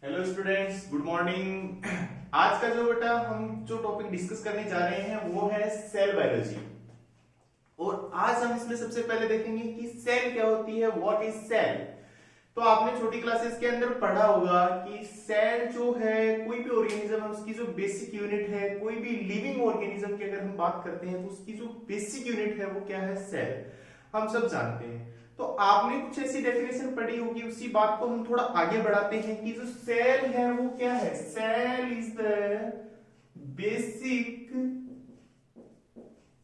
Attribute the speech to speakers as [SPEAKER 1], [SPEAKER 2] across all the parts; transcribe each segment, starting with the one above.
[SPEAKER 1] Hello students, good morning. आज का जो बेटा हम जो टॉपिक डिस्कस करने जा रहे हैं वो है सेल बायोलॉजी। और आज हम इसमें सबसे पहले देखेंगे कि सेल क्या होती है, व्हाट इज सेल। तो आपने छोटी क्लासेस के अंदर पढ़ा होगा कि सेल जो है कोई भी ऑर्गेनिज्म है उसकी जो बेसिक यूनिट है, कोई भी लिविंग ऑर्गेनिज्म की अगर हम बात करते हैं तो उसकी जो बेसिक यूनिट है वो क्या है, सेल। हम सब जानते हैं। तो आपने कुछ ऐसी डेफिनेशन पढ़ी होगी, उसी बात को हम थोड़ा आगे बढ़ाते हैं कि जो सेल है वो क्या है। Cell is the basic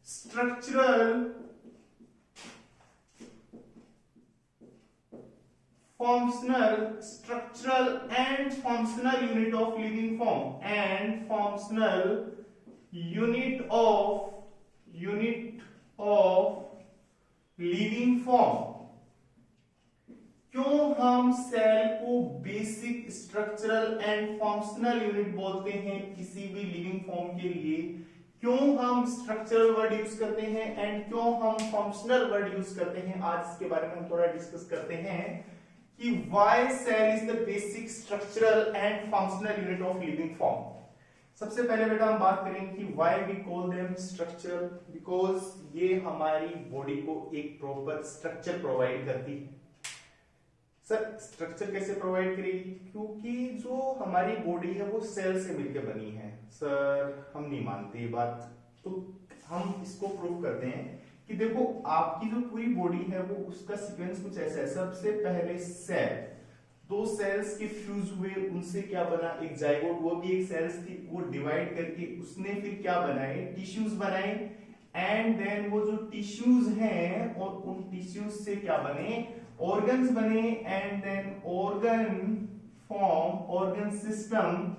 [SPEAKER 1] structural functional unit of living form and functional unit of living form। क्यों हम सेल को basic structural and functional unit बोलते हैं किसी भी लिविंग फॉर्म के लिए, क्यों हम स्ट्रक्चरल वर्ड यूज करते हैं एंड क्यों हम फंक्शनल वर्ड यूज करते हैं, आज इसके बारे में हम थोड़ा डिस्कस करते हैं कि why cell is the basic structural and functional unit of living form. सबसे पहले बेटा हम बात करेंगे कि why we call them structure, because ये हमारी बॉडी को एक प्रॉपर स्ट्रक्चर प्रोवाइड करती है। सर स्ट्रक्चर कैसे प्रोवाइड करेगी, क्योंकि जो हमारी बॉडी है वो सेल से मिलकर बनी है। सर हम नहीं मानते ये बात, तो हम इसको प्रूव करते हैं कि देखो आपकी जो पूरी बॉडी है वो उसका सीक्वेंस कुछ ऐसा है। सबसे पहले सेल, दो सेल्स के फ्यूज हुए, उनसे क्या बना, एक जाइगोट, वो भी एक सेल्स थी, वो डिवाइड करके उसने फिर क्या बनाए, टिश्यूज बनाए। एंड देन वो जो टिश्यूज हैं और उन टिश्यूज से क्या बने, ऑर्गन्स बने। And then organ form, organ system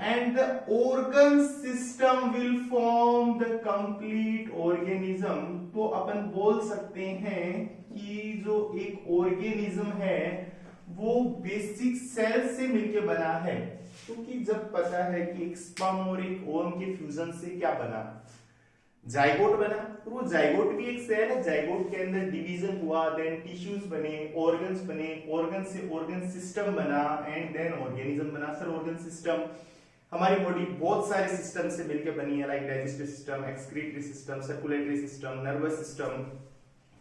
[SPEAKER 1] and the organ system will form the complete organism। तो अपन बोल सकते हैं कि जो एक ऑर्गेनिज्म है वो बेसिक सेल से मिलके बना है, क्योंकि जब पता है कि एक स्पर्म और एक ओवम के फ्यूजन से क्या बना, जाइगोट बना। तो वो जाइगोट भी एक सेल है, जाइगोट के अंदर डिवीजन हुआ, देन टिश्यूज बने, ऑर्गन्स बने, ऑर्गन से ऑर्गन सिस्टम बना एंड देन ऑर्गेनिज्म बना। सर ऑर्गन सिस्टम, हमारी बॉडी बहुत सारे सिस्टम से मिलकर बनी है, like digestive system, excretory system, circulatory system, nervous system.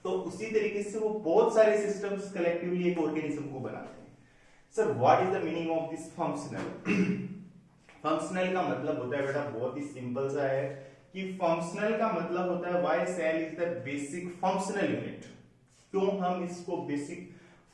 [SPEAKER 1] तो उसी तरीके से वो बहुत सारे सिस्टम्स कलेक्टिवली एक ऑर्गेनिज्म को बनाते हैं। Sir what is the meaning of this functional. Functional का मतलब होता है बेटा बहुत ही सिंपल सा है कि फंक्शनल का मतलब होता है why cell is the basic functional unit. क्यों हम इसको बेसिक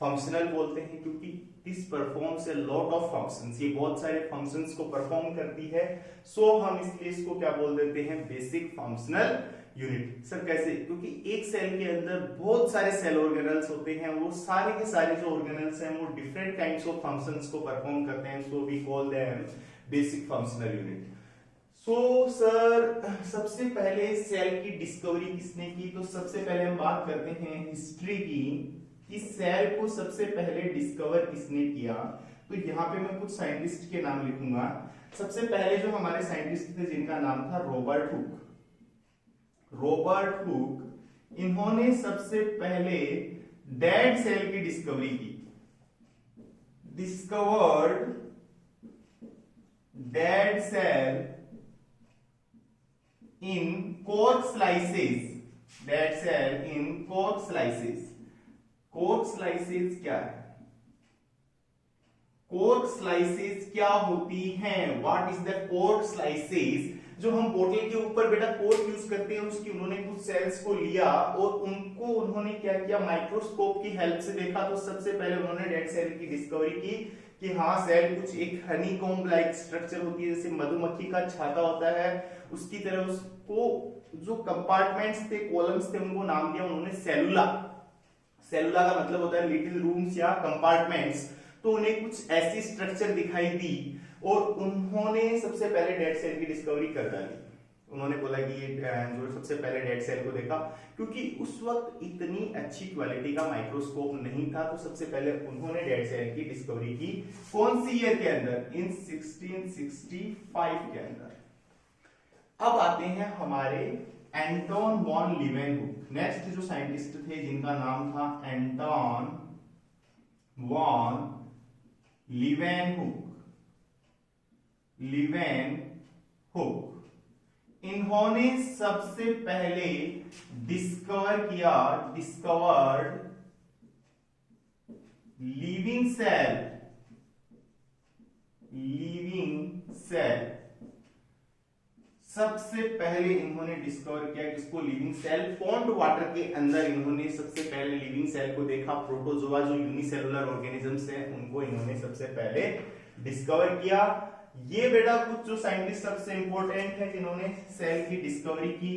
[SPEAKER 1] फंक्शनल बोलते हैं, क्योंकि this performs a lot of functions, ये बहुत सारे फंक्शंस को परफॉर्म करती है। सो हम इसलिए इसको क्या बोल देते हैं, बेसिक फंक्शनल यूनिट। सर कैसे, क्योंकि एक सेल के अंदर बहुत सारे सेल ऑर्गेनल्स होते हैं, वो सारे के सारे जो ऑर्गेनल्स हैं वो डिफरेंट काइंड्स ऑफ फंक्शंस को परफॉर्म करते हैं। So we call them basic functional unit. So sir सबसे पहले सेल की डिस्कवरी किसने की, तो सबसे पहले हम बात करते हैं हिस्ट्री की कि सेल को सबसे पहले डिस्कवर किसने किया। तो यहाँ पे मैं कुछ साइंटिस्ट के नाम लिखूंगा। सबसे पहले जो हमारे साइंटिस्ट थे जिनका नाम था रॉबर्ट हुक, इन्होंने सबसे पहले डेड सेल की डिस्कवरी की। Discovered dead cell in cork slices, dead cell in cork slices। cork slices क्या है, cork slices क्या होती हैं, what is the cork slices। जो हम बोतल के ऊपर बेटा कोर्क यूज करते हैं, उसकी उन्होंने कुछ सेल्स को लिया और उनको उन्होंने क्या किया, माइक्रोस्कोप की हेल्प से देखा। तो सबसे पहले उन्होंने डेड सेल की डिस्कवरी की कि हाँ सेल कुछ एक हनीकॉम्ब लाइक स्ट्रक्चर होती है, जैसे मधुमक्खी का छाता होता है उसकी तरह। उसको जो कंपार्टमेंट्स थे, कॉलम्स थे, उनको नाम दिया उन्होंने सेलुला। सेलुला का मतलब होता है लिटिल रूम्स या कंपार्टमेंट्स। तो उन्हें कुछ ऐसी स्ट्रक्चर दिखाई दी और उन्होंने सबसे पहले डेड सेल की डिस्कवरी कर डाली। उन्होंने बोला कि ये जो सबसे पहले डेड सेल को देखा, क्योंकि उस वक्त इतनी अच्छी क्वालिटी का माइक्रोस्कोप नहीं था, तो सबसे पहले उन्होंने डेड सेल की डिस्कवरी की। कौन सी ईयर के अंदर, इन 1665 के अंदर। अब आते हैं हमारे एंटोन वॉन लीवेनहुक। नेक्स्ट जो साइंटिस्ट थे जिनका नाम था एंटोन वॉन लीवेनहुक। इन्होंने सबसे पहले डिस्कवर्ड लिविंग सेल। सबसे पहले इन्होंने डिस्कवर किया किसको? Living cell. पॉन्ड वाटर के अंदर इन्होंने सबसे पहले लिविंग सेल को देखा। प्रोटोजोआ जो यूनिसेलुलर ऑर्गेनिजम्स हैं उनको इन्होंने सबसे पहले डिस्कवर किया। ये बेटा कुछ जो साइंटिस्ट सबसे इंपॉर्टेंट है जिन्होंने सेल की डिस्कवरी की।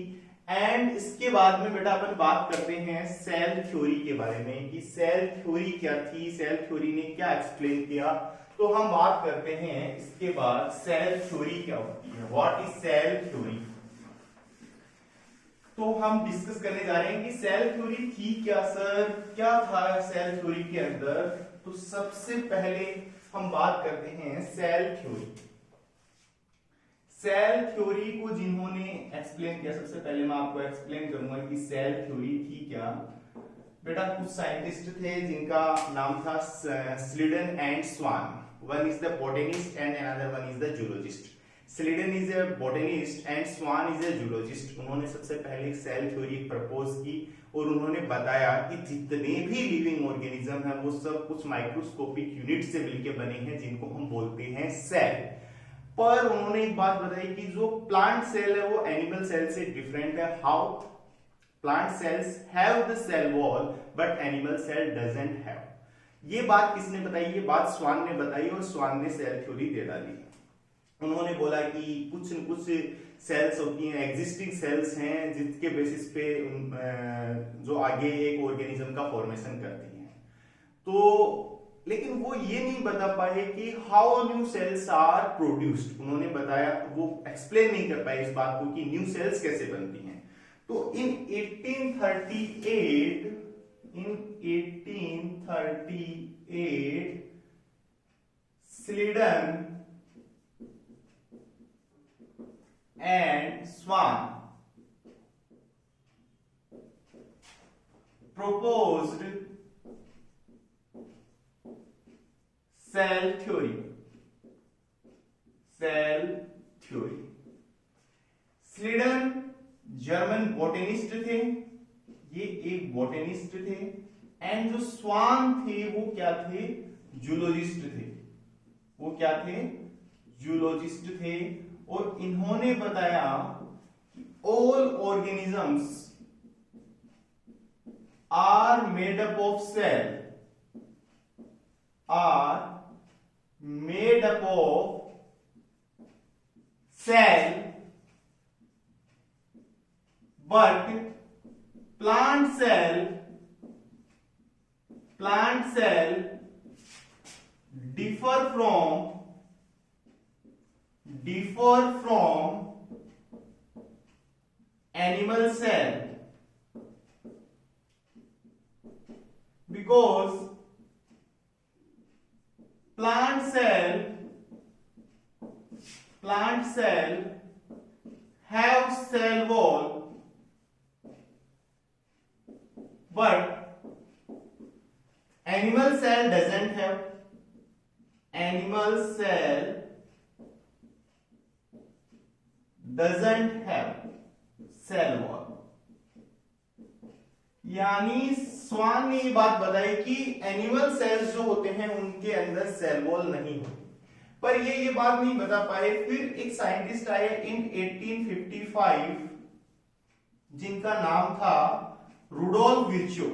[SPEAKER 1] एंड इसके बाद में बेटा अपन बात करते हैं सेल थ्योरी के बारे में कि सेल थ्योरी क्या थी, सेल थ्योरी ने क्या एक्सप्लेन किया। तो हम बात करते हैं इसके बाद सेल थ्योरी क्या होती है, व्हाट इज सेल थ्योरी। तो हम डिस्कस करने जा रहे हैं कि सेल थ्योरी थी क्या सर, क्या था सेल थ्योरी के अंदर। तो सबसे पहले हम बात करते हैं सेल थ्योरी। सेल थ्योरी को जिन्होंने एक्सप्लेन किया, सबसे पहले मैं आपको एक्सप्लेन करूंगा कि सेल थ्योरी थी क्या। बेटा कुछ साइंटिस्ट थे जिनका नाम था Schleiden and Schwann. One is the botanist and another one is the zoologist. Schleiden is a botanist and Schwann is a zoologist. उन्होंने सबसे पहले सेल थ्योरी प्रपोज की और उन्होंने बताया कि जितने भी लिविंग ऑर्गेनिज्म हैं वो सब कुछ माइक्रोस्कोपिक यूनिट से मिलकर बने हैं जिनको हम बोलते हैं सेल। पर उन्होंने एक बात बताई कि जो प्लांट सेल है वो एनिमल सेल से डिफरेंट है। How? Plant cells have the cell wall but animal cell doesn't have. ये बात किसने बताई? ये बात स्वान ने बताई और स्वान ने सेल थ्योरी दे डाली। उन्होंने बोला कि कुछ न कुछ सेल्स होती हैं, एग्जिस्टिंग सेल्स हैं जिसके बेसिस पे जो आगे एक ऑर्गेनिज्म का फॉर्मेशन करती हैं। तो लेकिन वो ये नहीं बता पाए कि how new cells are produced. उन्होंने बताया, वो एक्सप्लेन नहीं कर पाए इस बात को कि न्यू सेल्स कैसे बनती हैं। तो इन 1838 स्लीडन and Swan proposed cell theory. स्लीडन German botanist थे, ये एक बॉटनिस्ट थे। एंड जो स्वान थे वो क्या थे? जूलॉजिस्ट थे। वो क्या थे? जूलॉजिस्ट थे। और इन्होंने बताया कि all organisms are made up of cell, but plant cell differ from animal cell because plant cell have cell wall but animal cell doesn't have cell wall. यानी स्वान ने ये बात बताई कि एनिमल सेल्स जो होते हैं उनके अंदर सेल वॉल नहीं होती। पर ये बात नहीं बता पाए। फिर एक साइंटिस्ट आए इन 1855 जिनका नाम था रुडोल्फ विर्चो।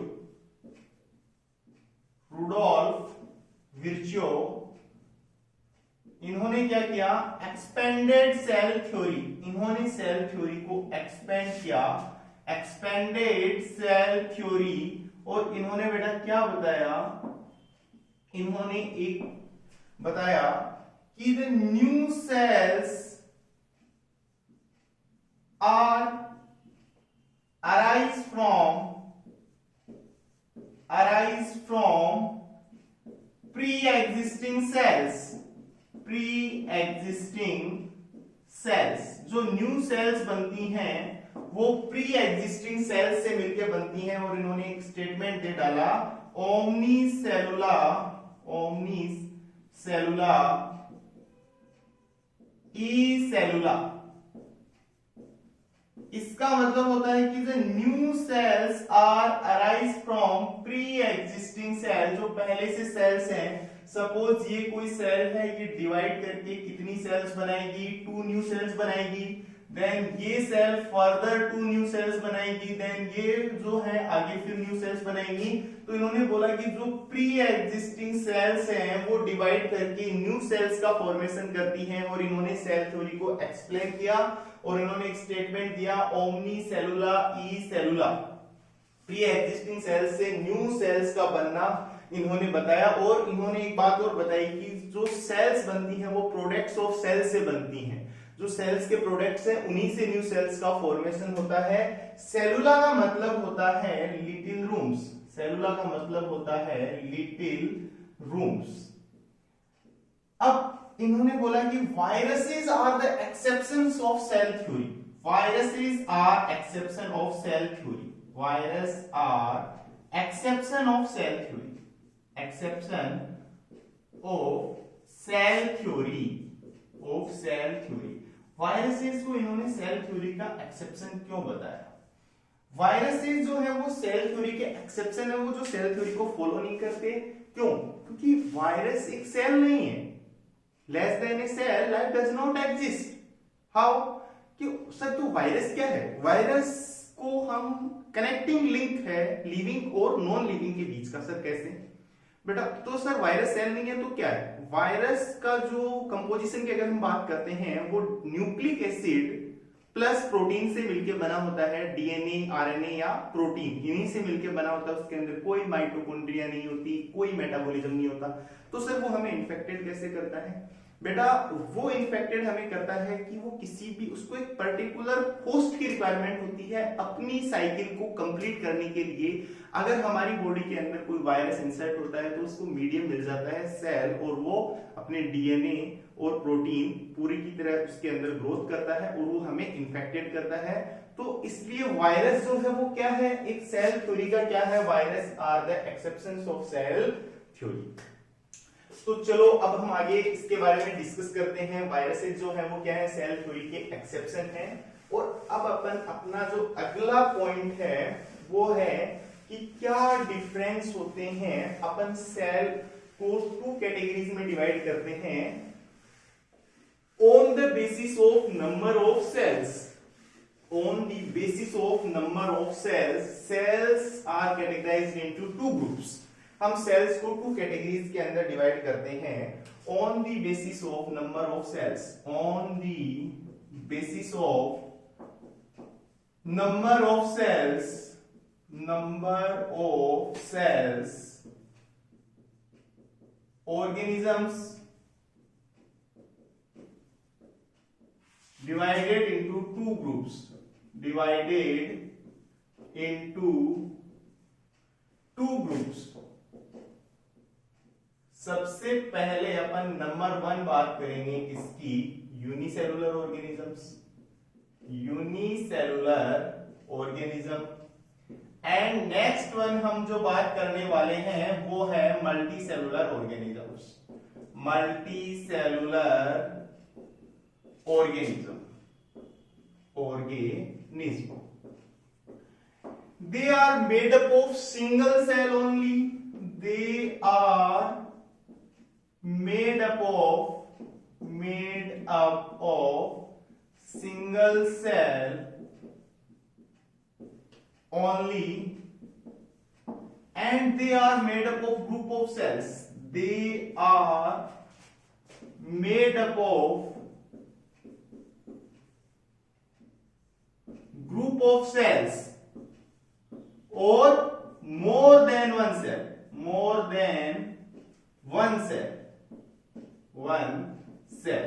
[SPEAKER 1] इन्होंने क्या किया? Expanded cell theory. इन्होंने सेल थ्योरी को एक्सपेंड किया, एक्सपेंडेड सेल थ्योरी। और इन्होंने बेटा क्या बताया? इन्होंने एक बताया कि the new cells are arise from pre-existing cells। जो न्यू सेल्स बनती हैं वो प्री एग्जिस्टिंग सेल से मिलकर बनती हैं, और इन्होंने एक स्टेटमेंट दे डाला, ओमनीसेलुला ई सेलुला। इसका मतलब होता है कि the new cells are arise from pre existing cell, जो पहले से सेल्स हैं। सपोज ये कोई सेल है, ये डिवाइड करके कितनी सेल्स बनाएगी, 2 न्यू सेल्स बनाएगी। देन ये सेल फर्दर 2 न्यू सेल्स बनाएगी, देन ये जो है आगे फिर न्यू सेल्स बनाएगी। तो इन्होंने बोला कि जो प्री एग्जिस्टिंग सेल्स हैं वो डिवाइड करके न्यू सेल्स का फॉर्मेशन करती हैं, और इन्होंने सेल थ्योरी को एक्सप्लेन किया, और इन्होंने एक स्टेटमेंट दिया, ओमनीसेलुला ई सेलुला। प्री एग्जिस्टिंग सेल्स से न्यू सेल्स का बनना इन्होंने बताया, और इन्होंने एक बात और बताई कि जो सेल्स बनती हैं वो प्रोडक्ट्स ऑफ सेल्स से बनती हैं। जो सेल्स के प्रोडक्ट्स हैं उन्हीं से न्यू सेल्स का फॉर्मेशन होता है। सेलुला का मतलब होता है लिटिल रूम्स, सेलुला का मतलब होता है लिटिल रूम्स। अब इन्होंने बोला कि viruses are the exceptions of cell theory, viruses are exception of cell theory, virus are exception of cell theory, exception of cell theory, of cell theory. Viruses को इन्होंने सेल थ्योरी का exception क्यों बताया? Viruses जो है वो cell theory के exception है, वो जो सेल थ्योरी को फॉलो नहीं करते। क्यों? क्योंकि वायरस एक सेल नहीं है, less than a cell life does not exist. How? कि सर तो वायरस क्या है? वायरस को हम कनेक्टिंग लिंक है लिविंग और नॉन लिविंग के बीच का। सर कैसे? बेटा तो सर वायरस सेल नहीं है तो क्या है? वायरस का जो कंपोजिशन की अगर हम बात करते हैं वो न्यूक्लिक एसिड प्लस प्रोटीन से मिलकर बना होता है, डीएनए, आरएनए या प्रोटीन, इन्हीं से मिलकर बना होता है। उसके अंदर कोई माइटोकॉन्ड्रिया नहीं होती, कोई मेटाबॉलिज्म नहीं होता। तो सर वो हमें इन्फेक्टेड कैसे करता है? बेटा वो इन्फेक्टेड हमें करता है कि वो किसी भी, उसको एक पर्टिकुलर होस्ट की रिक्वायरमेंट होती है अपनी साइकिल को कंप्लीट करने के लिए। अगर हमारी बॉडी के अंदर कोई वायरस इंसर्ट होता है तो उसको मीडियम मिल जाता है सेल, और वो अपने डीएनए और प्रोटीन पूरी की तरह उसके अंदर ग्रोथ करता है और वो हमें इन्फेक्टेड करता है। तो इसलिए वायरस जो है वो क्या है? एक सेल थ्योरी का क्या है? Virus are the exceptions of cell theory. तो चलो अब हम आगे इसके बारे में डिस्कस करते हैं। वायरसेस जो है वो क्या है? सेल थ्योरी के एक्सेप्शन है। और अब अपन अपना जो अगला पॉइंट है वो है कि क्या डिफरेंस होते हैं। अपन सेल को 2 कैटेगरीज में डिवाइड करते हैं on the basis of number of cells. On the basis of number of cells, cells are categorised into 2 groups. हम सेल्स को 2 कैटेगरीज के अंदर डिवाइड करते हैं on the basis of number of cells, on the basis of number of cells, number of cells, organisms divided into 2 groups, divided into 2 groups। सबसे पहले अपन number 1 बात करेंगे किसकी? Unicellular organisms, unicellular organism. And next one हम जो बात करने वाले हैं वो है multicellular organisms, multicellular organism, organism. They are made up of single cell only. They are made up of single cell only, and they are made up of group of cells. They are made up of group of cells or more than one cell, more than one cell, one cell।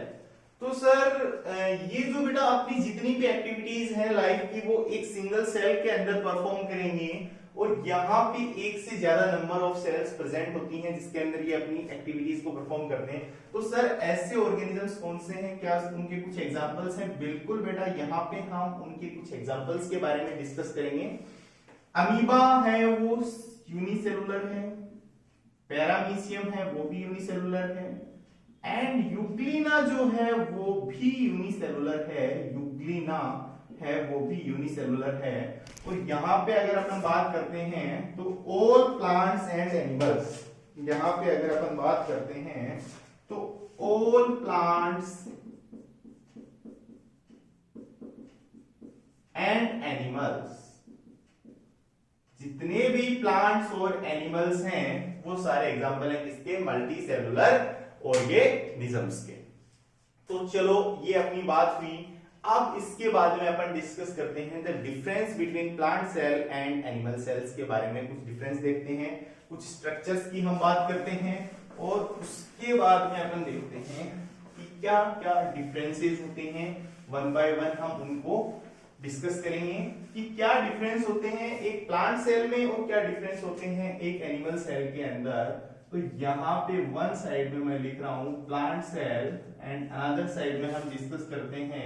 [SPEAKER 1] तो sir ये जो बेटा अपनी जितनी भी activities हैं life की वो एक सिंगल सेल के अंदर परफॉर्म करेंगे, और यहाँ पे एक से ज्यादा नंबर ऑफ सेल्स प्रेजेंट होती हैं जिसके अंदर ये अपनी एक्टिविटीज को परफॉर्म करते हैं। तो सर ऐसे ऑर्गेनिजम्स कौन से हैं, क्या उनके कुछ एग्जांपल्स हैं? बिल्कुल बेटा, यहाँ पे हम उनके कुछ एग्जांपल्स के बारे में डिस्कस करेंगे। अमीबा है वो यूनिसेलुलर है, पैरामीशियम है वो भी यूनिसेलुलर है, एंड यूग्लिना जो है वो भी यूनिसेलुलर है, यूग्लिना है वो भी यूनिसेलुलर है। और यहां पे अगर अपन बात करते हैं तो ऑल प्लांट्स एंड एनिमल्स, यहां पे अगर अपन बात करते हैं तो ऑल प्लांट्स एंड एनिमल्स, जितने भी प्लांट्स और एनिमल्स हैं वो सारे एग्जांपल हैं किसके? मल्टी सेलुलर ऑर्गेनिजम्स के। तो चलो ये अपनी बात हुई। अब इसके बाद में अपन डिस्कस करते हैं the difference between plant cell and animal cells के बारे में, कुछ डिफरेंस देखते हैं, कुछ स्ट्रक्चर्स की हम बात करते हैं, और उसके बाद में अपन देखते हैं कि क्या क्या डिफरेंसेस होते हैं। वन बाय वन हम उनको डिस्कस करेंगे कि क्या डिफरेंस होते हैं एक प्लांट सेल में और क्या डिफरेंस होते हैं एक एनिमल सेल के अंदर। तो यहाँ पे वन साइड में मैं लिख रहा हूं plant cell and another side में हम डिस्कस करते हैं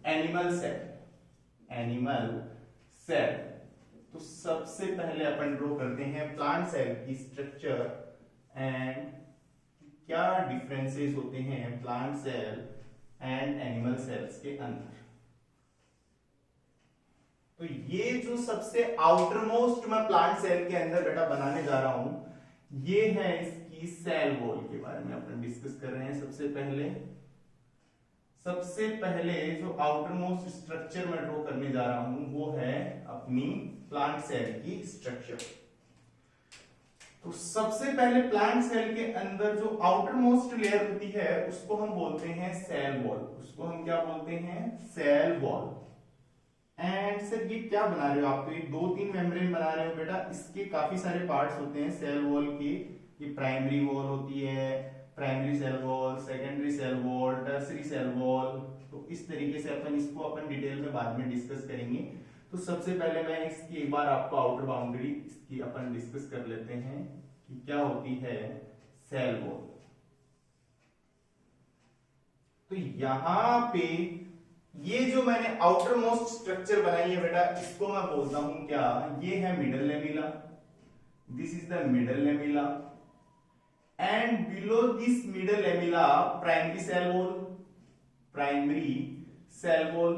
[SPEAKER 1] एनिमल सेल। एनिमल सेल, तो सबसे पहले अपन ड्रॉ करते हैं प्लांट सेल की स्ट्रक्चर एंड क्या डिफरेंसेस होते हैं plant cell and animal cells के अंदर। तो ये जो सबसे आउटर मोस्ट मैं प्लांट सेल के अंदर बेटा बनाने जा रहा हूं, ये है इसकी सेल वॉल के बारे में अपन डिस्कस कर रहे हैं। सबसे पहले जो आउटर मोस्ट स्ट्रक्चर मैं ड्रॉ करने जा रहा हूं वो है अपनी प्लांट सेल की स्ट्रक्चर। तो सबसे पहले प्लांट सेल के अंदर जो आउटर मोस्ट लेयर होती है उसको हम बोलते हैं सेल वॉल। उसको हम क्या बोलते हैं? Cell wall. एंड सर ये क्या बना रहे हो आप? तो ये 2-3 मेम्ब्रेन बना रहे हो बेटा, इसके काफी सारे पार्ट्स होते हैं सेल वॉल के। ये प्राइमरी वॉल होती है, primary cell wall, secondary cell wall, tertiary cell wall. तो इस तरीके से अपन डिटेल में बाद में डिस्कस करेंगे। तो सबसे पहले मैं इसकी एक बार आपको आउटर बाउंड्री इसकी अपन डिस्कस कर लेते हैं कि क्या होती है सेल वॉल। तो यहां पे ये जो मैंने आउटर मोस्ट स्ट्रक्चर बनाई है बेटा, इसको मैं बोलता हूं क्या? ये है middle lamella, this is the middle lamella, and below this middle lamella primary cell wall, primary cell wall.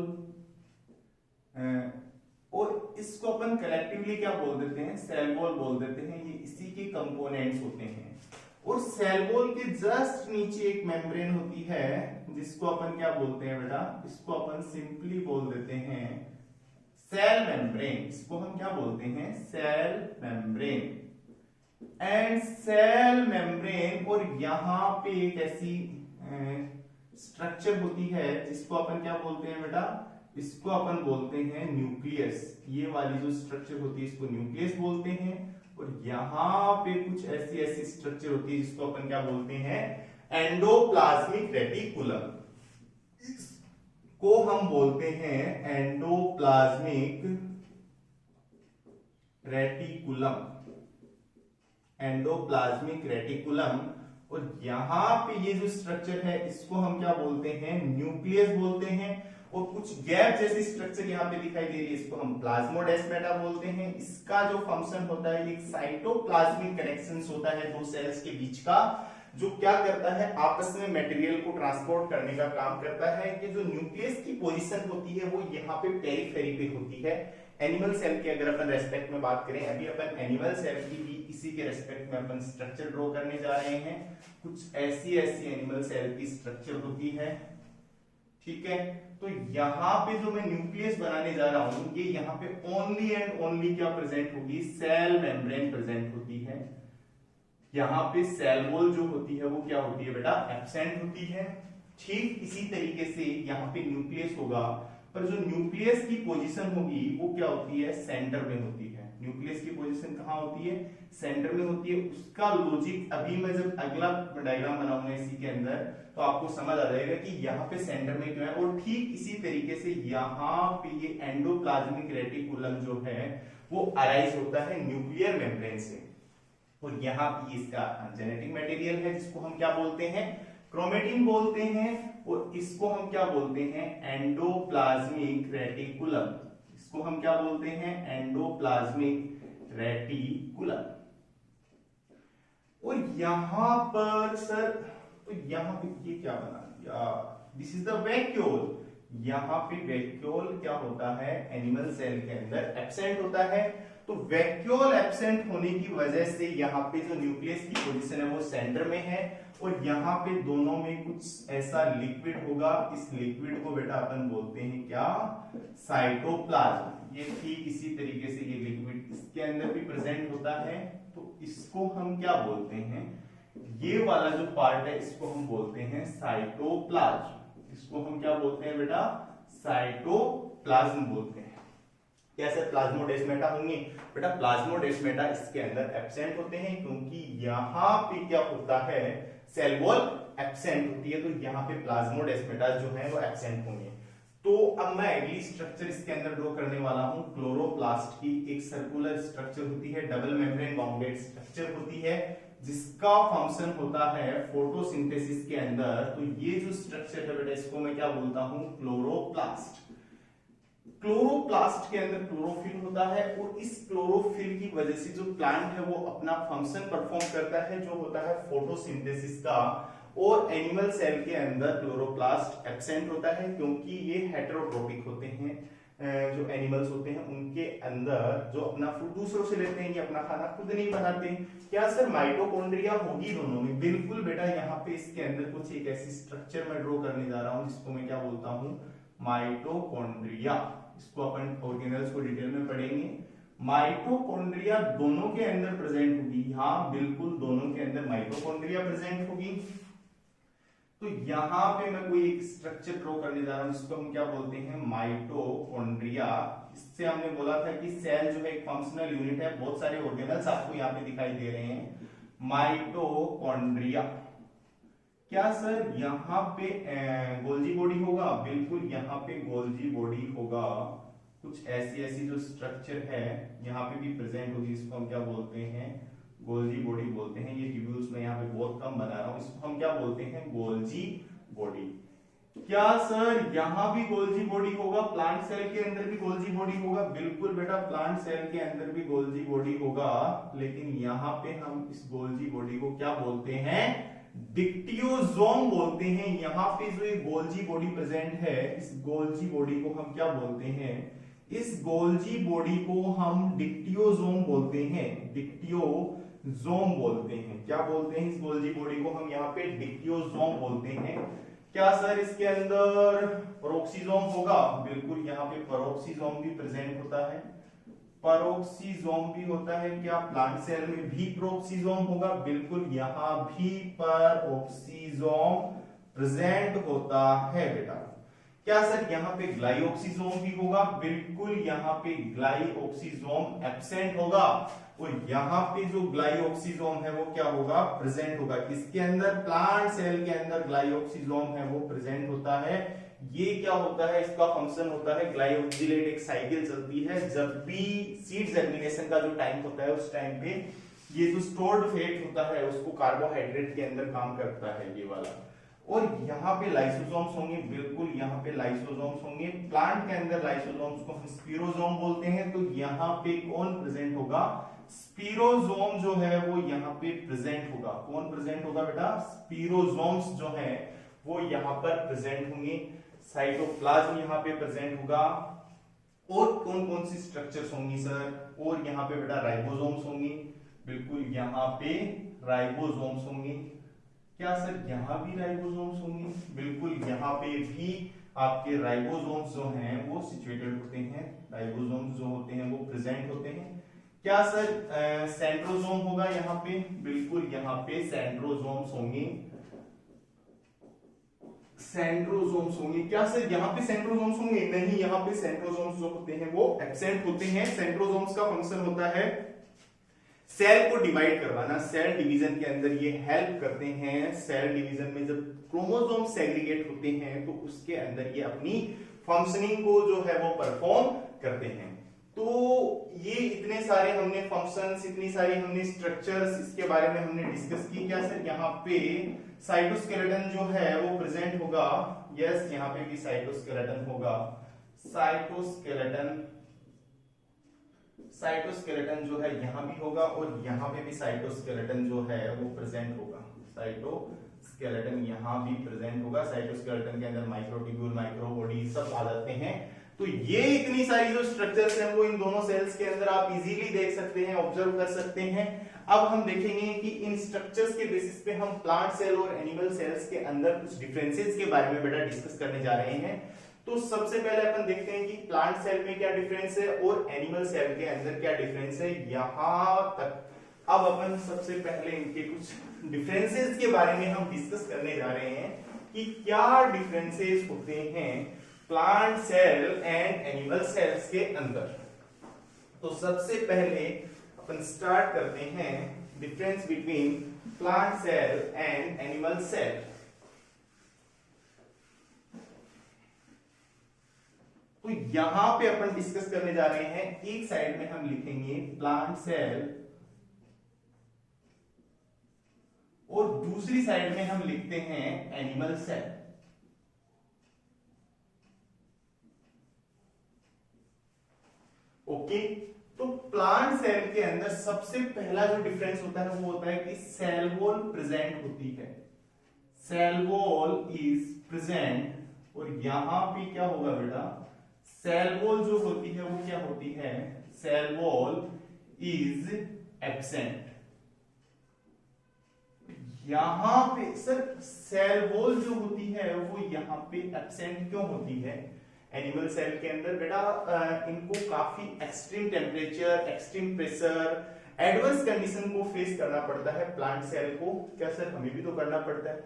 [SPEAKER 1] और इसको अपन कलेक्टिवली क्या बोल देते हैं? सेल वॉल बोल देते हैं। ये इसी के कंपोनेंट्स होते हैं। और सेल वॉल के जस्ट नीचे एक मेम्ब्रेन होती है जिसको अपन क्या बोलते हैं बेटा? इसको अपन सिंपली बोल देते हैं सेल मेम्ब्रेन। इसको हम क्या बोलते हैं? Cell membrane. And cell membrane, और यहां पे एक ऐसी स्ट्रक्चर होती है जिसको अपन क्या बोलते हैं बेटा? इसको अपन बोलते हैं न्यूक्लियस। ये वाली जो स्ट्रक्चर होती है इसको न्यूक्लियस बोलते हैं। और यहां पे कुछ ऐसी स्ट्रक्चर होती है जिसको अपन क्या बोलते हैं? Endoplasmic reticulum. इसको हम बोलते हैं एंडोप्लाज्मिक रेटिकुलम, एंडोप्लाज्मिक रेटिकुलम। और यहां पे ये जो स्ट्रक्चर है इसको हम क्या बोलते हैं? न्यूक्लियस बोलते हैं। और कुछ गैप जैसी स्ट्रक्चर यहाँ पे दिखाई दे रही है, इसको हम प्लाज्मोडेस्माटा बोलते हैं। इसका जो फंक्शन होता है, एक साइटोप्लाज्मिक कनेक्शंस होता है दो सेल्स के बीच का, जो क्या करता है? आपस में मटेरियल को ट्रांसपोर्ट करने का काम करता है। कि जो न्यूक्लियस की पोजीशन होती है वो यहाँ पे पेरिफेरी पे होती है। एनिमल सेल की अगर अपन रेस्पेक्ट में बात करें, अभी अपन एनिमल सेल की भी इसी के रेस्पेक्ट में अपन स्ट्रक्चर ड्रॉ करने जा रहे हैं। कुछ ऐसी एनिमल सेल की स्ट्रक्चर होती है, ठीक है। तो यहाँ पे जो मैं न्यूक्लियस बनाने जा रहा हूं, ये यहाँ पे ओनली एंड ओनली क्या प्रेजेंट होगी? सेल मेम्ब्रेन प्रेजेंट होती है। यहाँ पे सेल वॉल जो होती है वो क्या होती है बेटा? एब्सेंट होती है। ठीक इसी तरीके से यहाँ पे न्यूक्लियस होगा, पर जो न्यूक्लियस की पोजीशन होगी वो क्या होती है? सेंटर में होती है। न्यूक्लियस की पोजीशन कहाँ होती है, सेंटर में होती है। उसका लॉजिक अभी मैं जब अगला डायग्राम बनाऊंगा इसी के अंदर तो आपको समझ आ जाएगा कि यहाँ पे सेंटर में क्यों है। और ठीक इसी तरीके से यहाँ पे ये एंडोप्लाज्मिक रेटिकुलम जो है वो अराइज होता है न्यूक्लियर मेम्ब्रेन से, और यहाँ पे इसका जेनेटिक मटेरियल है जिसको हम क्या बोलते हैं, क्रोमेटिन बोलते हैं, और इसको हम क्या बोलते हैं, एंडोप्लाज्मिक रेटिकुलम। इसको हम क्या बोलते हैं, एंडोप्लाज्मिक रेटिकुलम। और यहां पर सर, तो यहां पे ये क्या बना दिया, दिस इज द वैक्यूल। यहां पे वैक्यूल क्या होता है, एनिमल सेल के अंदर एब्सेंट होता है। तो वैक्यूल एब्सेंट होने की वजह से यहाँ पे जो न्यूक्लियस की पोजीशन है वो सेंटर में है, और यहाँ पे दोनों में कुछ ऐसा लिक्विड होगा। इस लिक्विड को बेटा अपन बोलते हैं क्या, साइटोप्लाज्म। ये ठीक इसी तरीके से ये लिक्विड इसके अंदर भी प्रेजेंट होता है। तो इसको हम क्या बोलते हैं, ये वाला जो पार्ट है इसको हम बोलते हैं साइटोप्लाज्म। इसको हम क्या बोलते हैं बेटा, साइटोप्लाज्म बोलते हैं। कैसे प्लाज्मोडेस्माटा होंगे बेटा, प्लाज्मोडेस्माटा इसके अंदर एब्सेंट होते हैं क्योंकि यहाँ पे क्या होता है, सेल वॉल एब्सेंट होती है, तो यहाँ पे प्लाज्मोडेस्माटा जो है वो एब्सेंट होंगे। तो अब मैं अगली स्ट्रक्चर इसके अंदर ड्रॉ करने वाला हूं। क्लोरोप्लास्ट की एक सर्कुलर स्ट्रक्चर होती है, डबल मेम्ब्रेन बाउंडेड स्ट्रक्चर होती है, जिसका फंक्शन होता है फोटोसिंथेसिस के अंदर। तो ये जो स्ट्रक्चर है बेटा इसको मैं क्या बोलता हूं, क्लोरोप्लास्ट। क्लोरोप्लास्ट के अंदर क्लोरोफिल होता है, और इस क्लोरोफिल की वजह से जो प्लांट है वो अपना फंक्शन परफॉर्म करता है जो होता है फोटोसिंथेसिस का। और एनिमल सेल के अंदर क्लोरोप्लास्ट एब्सेंट होता है क्योंकि ये हेटेरोट्रोपिक होते हैं। जो एनिमल्स होते हैं उनके अंदर जो अपना फूड दूसरों से लेते हैं, ये अपना खाना खुद नहीं बनाते। क्या सर माइटोकॉन्ड्रिया होगी दोनों में? बिल्कुल बेटा, यहाँ पे इसके अंदर कुछ एक ऐसी स्ट्रक्चर मैं ड्रॉ करने जा रहा हूँ जिसको मैं क्या बोलता हूँ, माइटोकॉन्ड्रिया। इसको अपन ऑर्गेनल्स को डिटेल में पढ़ेंगे। माइटोकॉन्ड्रिया दोनों के अंदर प्रेजेंट होगी, हाँ बिल्कुल दोनों के अंदर माइटोकॉन्ड्रिया प्रेजेंट होगी। तो यहां पे मैं कोई एक स्ट्रक्चर ड्रॉ करने जा रहा हूं जिसको हम क्या बोलते हैं, माइटोकॉन्ड्रिया। इससे हमने बोला था कि सेल जो है एक फंक्शनल यूनिट है, बहुत सारे ऑर्गेनल्स आपको यहाँ पे दिखाई दे रहे हैं। माइटोकॉन्ड्रिया, क्या सर यहाँ पे गोल्जी बॉडी होगा? बिल्कुल यहाँ पे गोल्जी बॉडी होगा। कुछ ऐसी ऐसी जो स्ट्रक्चर है यहाँ पे भी प्रेजेंट होगी, इसको हम क्या बोलते हैं, गोल्जी बॉडी बोलते हैं। ये ट्यूब्यूल्स में यहाँ पे बहुत कम बना रहा हूँ, इसको हम क्या बोलते हैं, गोल्जी बॉडी। क्या सर यहाँ भी गोल्जी बॉडी होगा? प्लांट सेल के अंदर भी गोल्जी बॉडी होगा? बिल्कुल बेटा, प्लांट सेल के अंदर भी गोल्जी बॉडी होगा, लेकिन यहाँ पे हम इस गोल्जी बॉडी को क्या बोलते हैं, डिक्टियोजोम बोलते हैं। यहाँ पे जो ये गोल्जी बॉडी प्रेजेंट है, इस गोल्जी बॉडी को हम क्या बोलते हैं, इस गोल्जी बॉडी को हम डिक्टियोजोम बोलते हैं। डिक्टियोजोम बोलते हैं। क्या बोलते हैं, इस गोल्जी बॉडी को हम यहाँ पे डिक्टियोजोम बोलते हैं। क्या सर इसके अंदर परोक्सीजोम होगा? बिल्कुल यहाँ पे परोक्सीजोम भी प्रेजेंट होता है, परोक्सीजोम भी होता है। क्या प्लांट सेल में भी परोक्सीजोम होगा? बिल्कुल यहाँ भी परोक्सीजोम प्रेजेंट होता है बेटा। क्या सर यहाँ पे ग्लाइऑक्सीजोम भी होगा? बिल्कुल यहाँ पे ग्लाइऑक्सीजोम एब्सेंट होगा, और यहाँ पे जो ग्लाइऑक्सीजोम है वो क्या होगा, प्रेजेंट होगा। किसके अंदर, प्लांट सेल के अंदर ग्लाइऑक्सीजोम है वो प्रेजेंट होता है। ये क्या होता है, इसका फंक्शन होता है, ग्लाइकोजिलेट एक साइकिल चलती है। जब भी सीड जर्मिनेशन का जो टाइम होता है उस टाइम पे ये जो स्टोर्ड फैट होता है उसको कार्बोहाइड्रेट के अंदर काम करता है, ये वाला। और यहाँ पे लाइसोसोम्स होंगे, बिल्कुल यहाँ पे लाइसोसोम्स होंगे। प्लांट के अंदर लाइसोसोम्स को हम स्पिरोसोम बोलते हैं। तो यहाँ पे कौन प्रेजेंट होगा, स्पिरोसोम जो है वो यहाँ पे प्रेजेंट होगा। कौन प्रेजेंट होगा बेटा, स्पिरोसोम्स जो है वो यहाँ पर प्रेजेंट होंगे। साइटोप्लाज्म यहाँ पे प्रेजेंट होगा। और कौन कौन सी स्ट्रक्चर्स होंगी सर, और यहाँ पे बेटा राइबोसोम्स होंगी। बिल्कुल यहाँ पे राइबोसोम्स होंगे। क्या सर यहाँ भी राइबोसोम्स होंगे? बिल्कुल यहाँ पे भी आपके राइबोसोम्स जो हैं वो सिचुएटेड होते हैं। राइबोसोम्स जो होते हैं वो प्रेजेंट होते हैं। क्या सर सेंट्रोसोम होगा यहाँ पे? बिल्कुल यहाँ पे सेंट्रोसोम्स होंगे। सेंट्रोसोम्स होंगे। क्या सर यहाँ पे सेंट्रोसोम्स होंगे? नहीं, यहाँ पे सेंट्रोसोम्स जो होते हैं वो एब्सेंट होते हैं। सेंट्रोसोम्स का फंक्शन होता है सेल को डिवाइड करवाना। सेल डिवीजन के अंदर ये हेल्प करते हैं। सेल डिवीजन में जब क्रोमोसोम सेग्रीगेट होते हैं तो उसके अंदर ये अपनी फंक्शनिंग को जो है वो परफॉर्म करते हैं। तो ये इतने सारे हमने फंक्शंस, इतनी सारी हमने स्ट्रक्चर्स इसके बारे में हमने डिस्कस की। क्या सर यहाँ पे साइटोस्केलेटन जो है वो प्रेजेंट होगा? यस, यहाँ पे भी साइटोस्केलेटन होगा। साइटोस्केलेटन जो है यहाँ भी होगा और यहाँ पे भी साइटोस्केलेटन जो है वो प्रेजेंट होगा। साइटोस्केलेटन यहाँ भी प्रेजेंट होगा। साइटोस्केलेटन के अंदर माइक्रोट्यूब्यूल, माइक्रोबॉडी सब आ जाते हैं। तो ये इतनी सारी जो स्ट्रक्चर्स हैं वो इन दोनों सेल्स के अंदर आप इजीली देख सकते हैं, ऑब्जर्व कर सकते हैं। अब हम देखेंगे कि इन स्ट्रक्चर्स के बेसिस पे हम प्लांट सेल और एनिमल सेल्स के अंदर कुछ डिफरेंसेस के बारे में बेटा डिस्कस करने जा रहे हैं। तो सबसे पहले अपन देखते हैं कि प्लांट सेल में क्या डिफरेंस है और एनिमल सेल के अंदर क्या डिफरेंस है। यहां तक अब अपन सबसे पहले इनके कुछ डिफरेंसेस के बारे में हम डिस्कस करने जा रहे हैं कि क्या डिफरेंसेस होते हैं plant cell and animal cells के अंदर। तो सबसे पहले अपन स्टार्ट करते हैं difference between plant cell and animal cell. तो यहां पे अपन डिस्कस करने जा रहे हैं, एक साइड में हम लिखेंगे प्लांट सेल और दूसरी साइड में हम लिखते हैं एनिमल सेल। ओके, तो प्लांट सेल के अंदर सबसे पहला जो डिफरेंस होता है वो होता है कि सेल वॉल प्रेजेंट होती है। सेल वॉल इज प्रेजेंट और यहां पे क्या होगा बेटा, सेल वॉल जो होती है वो क्या होती है, सेल वॉल इज एब्सेंट। यहां पे सर सेल वॉल जो होती है वो यहां पे एब्सेंट क्यों होती है? एनिमल सेल के अंदर बेटा इनको काफी extreme temperature, extreme pressure, adverse condition को फेस करना पड़ता है प्लांट सेल को। क्या सर, हमें भी तो करना पड़ता है,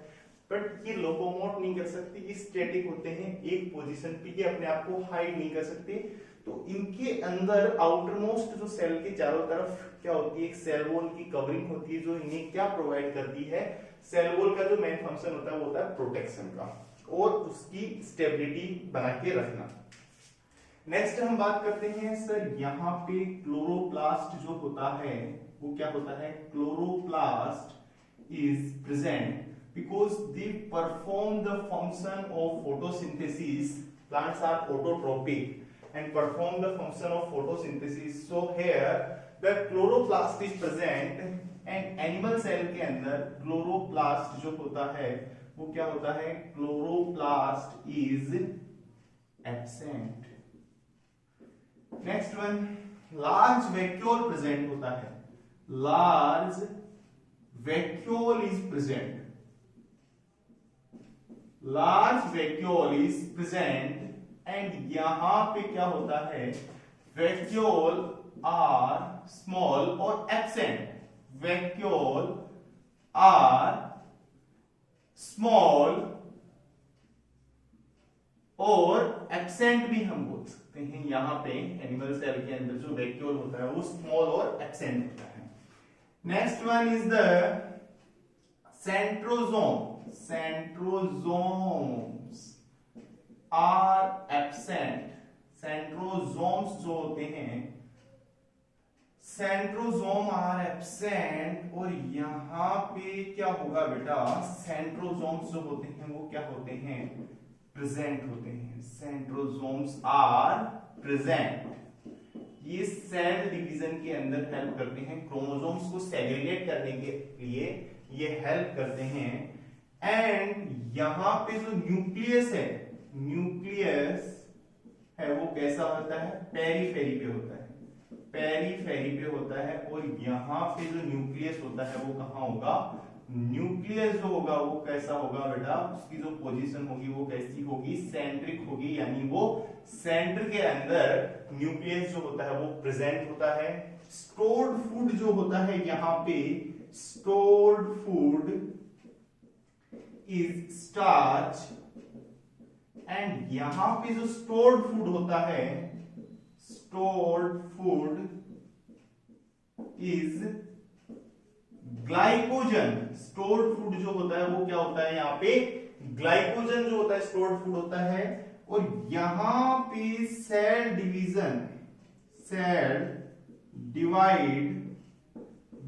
[SPEAKER 1] बट ये लोकोमोट नहीं कर सकते, ये स्टैटिक होते हैं एक पोजीशन पे, ये अपने आप को हाइड नहीं कर सकते। तो इनके अंदर आउटर मोस्ट जो सेल के चारों तरफ क्या होती है, एक सेल वॉल की कवरिंग होती है जो इन्हें क्या प्रोवाइड करती है। सेल वॉल का जो मेन फंक्शन होता है वो होता है प्रोटेक्शन का और उसकी स्टेबिलिटी बना के रखना। नेक्स्ट हम बात करते हैं सर, यहाँ पे क्लोरोप्लास्ट जो होता है वो क्या होता है, chloroplast is present because they perform the function of photosynthesis. Plants are autotrophic and perform the function of photosynthesis. So here the chloroplast is present and animal cell के अंदर chloroplast जो होता है वो क्या होता है, chloroplast is absent. Next one, large vacuole present होता है, large vacuole is present. Large vacuole is present and यहां पे क्या होता है, वैक्यूल आर स्मॉल और एब्सेंट। वैक्यूल आर स्मॉल और एब्सेंट भी हम बोल सकते हैं। यहां पे एनिमल सेल के अंदर जो वैक्यूल होता है वो स्मॉल और एब्सेंट होता है। Next one is the centrosome. Centrosomes are absent. Centrosomes जो होते हैं, सेंट्रोसोम आर एब्सेंट और यहां पे क्या होगा बेटा, सेंट्रोसोम्स जो होते हैं वो क्या होते हैं, प्रेजेंट होते हैं। Centrosomes are present. ये सेल डिवीजन के अंदर हेल्प करते हैं, क्रोमोसोम्स को सेग्रीगेट करने के लिए ये हेल्प करते हैं। एंड यहां पे जो न्यूक्लियस है, न्यूक्लियस है वो कैसा होता है, पेरीफेरी पे होता है, पेरीफेरी पे होता है। और यहां पे जो न्यूक्लियस होता है वो कहां होगा, न्यूक्लियस जो होगा वो कैसा होगा बेटा, उसकी जो पोजीशन होगी वो कैसी होगी, सेंट्रिक होगी, यानी वो सेंटर के अंदर न्यूक्लियस जो होता है वो प्रेजेंट होता है। स्टोर्ड फूड जो होता है यहां पे, stored food is starch and यहां पे जो स्टोर्ड फूड होता है, stored food is glycogen. Stored food जो होता है वो क्या होता है, यहाँ पे ग्लाइकोजन जो होता है स्टोर्ड फूड होता है। और यहां पे cell division, cell divide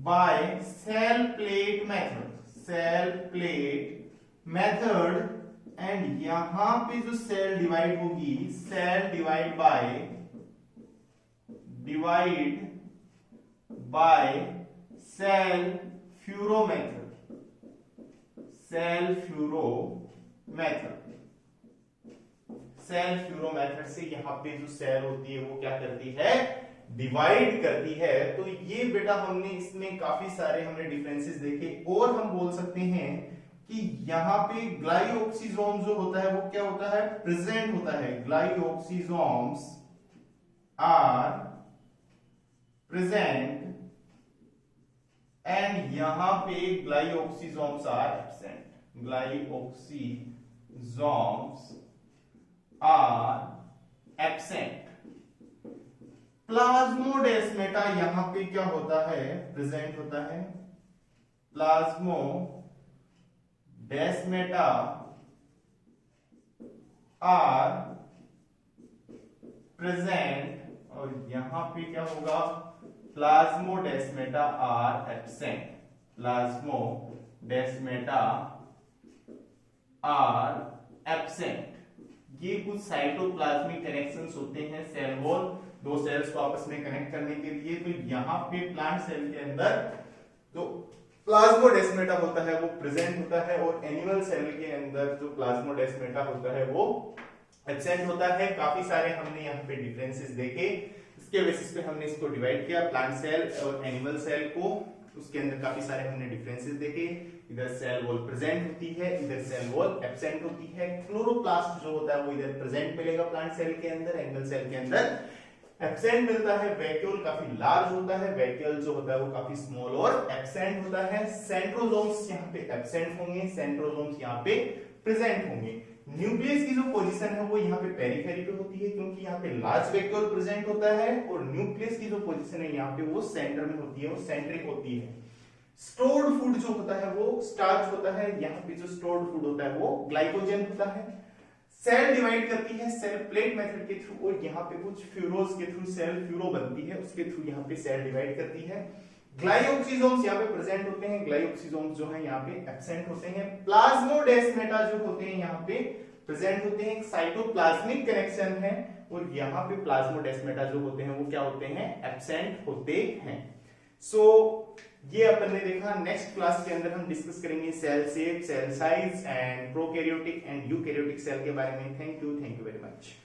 [SPEAKER 1] by cell plate method, cell plate method. And यहां पे जो सेल डिवाइड होगी, cell divide by cell furrow method, cell furrow method. Cell furrow method से यहां पे जो सेल होती है वो क्या करती है, डिवाइड करती है। तो ये बेटा हमने इसमें काफी सारे हमने डिफरेंसेस देखे। और हम बोल सकते हैं कि यहां पे ग्लाइऑक्सीजोम जो होता है वो क्या होता है, प्रेजेंट होता है। ग्लाइऑक्सीजोम्स आर प्रेजेंट एंड यहां पे glyoxysomes are absent, glyoxysomes are absent. Plasmodesmata यहां पे क्या होता है, प्रेजेंट होता है। प्लाज्मोडेस्मेटा आर प्रेजेंट और यहां पे क्या होगा, plasmodesmata are absent. Plasmodesmata are absent. ये कुछ साइटोप्लाज्मिक कनेक्शंस होते हैं सेल वॉल, दो सेल्स को आपस में कनेक्ट करने के लिए। तो यहां पे प्लांट सेल के अंदर जो प्लाज्मोडेस्मेटा होता है वो प्रेजेंट होता है और एनिमल सेल के अंदर जो प्लाज्मोडेस्मेटा होता है वो एब्सेंट होता है। काफी सारे हमने यहाँ पे डिफरेंसेस देखे, इसके बेसिस पे हमने इसको डिवाइड किया, प्लांट सेल और एनिमल सेल को। उसके अंदर काफी सारे हमने डिफरेंसेस देखे। इधर सेल वॉल प्रेजेंट होती है, इधर सेल वॉल एब्सेंट होती है। क्लोरोप्लास्ट जो होता है वो इधर प्रेजेंट मिलेगा प्लांट सेल के अंदर, एनिमल सेल के अंदर एब्सेंट मिलता है। वैक्यूल काफी लार्ज होता है, वैक्यूल जो होता है वो काफी स्मॉल और एब्सेंट होता है। सेंट्रोसोम्स यहाँ पे एब्सेंट होंगे, सेंट्रोसोम्स यहाँ पे प्रेजेंट होंगे। न्यूक्लियस की जो पोजीशन है वो यहाँ पे पेरिफेरी पे होती है क्योंकि यहाँ पे लार्ज वैक्यूल प्रेजेंट होता है। और न्यूक्लियस की जो पोजीशन है यहाँ पे वो सेंटर में होती है, वो सेंट्रिक होती है। स्टोर्ड फूड जो होता है वो स्टार्च होता है, यहाँ पे जो स्टोर्ड फूड होता है वो ग्लाइकोजन होता है। सेल डिवाइड करती है सेल प्लेट मेथड के थ्रू और यहाँ पे कुछ फ्यूरोज के थ्रू सेल फ्यूरो बनती है, उसके थ्रू यहाँ पे सेल डिवाइड करती है। ग्लाइऑक्सीजोम्स यहाँ पे प्रेजेंट होते हैं, ग्लाइऑक्सीजोम्स जो है यहाँ पे एब्सेंट होते हैं। प्लाज्मोडेस्मेटा जो होते हैं यहाँ पे प्रेजेंट होते हैं, साइटोप्लाज्मिक कनेक्शन है। और यहाँ पे प्लाज्मोडेस्मेटा जो होते हैं वो क्या होते हैं, एब्सेंट होते हैं। सो ये अपन ने देखा। नेक्स्ट क्लास के अंदर हम डिस्कस करेंगे cell shape, cell size and prokaryotic and eukaryotic cell के बारे में। Thank you very much.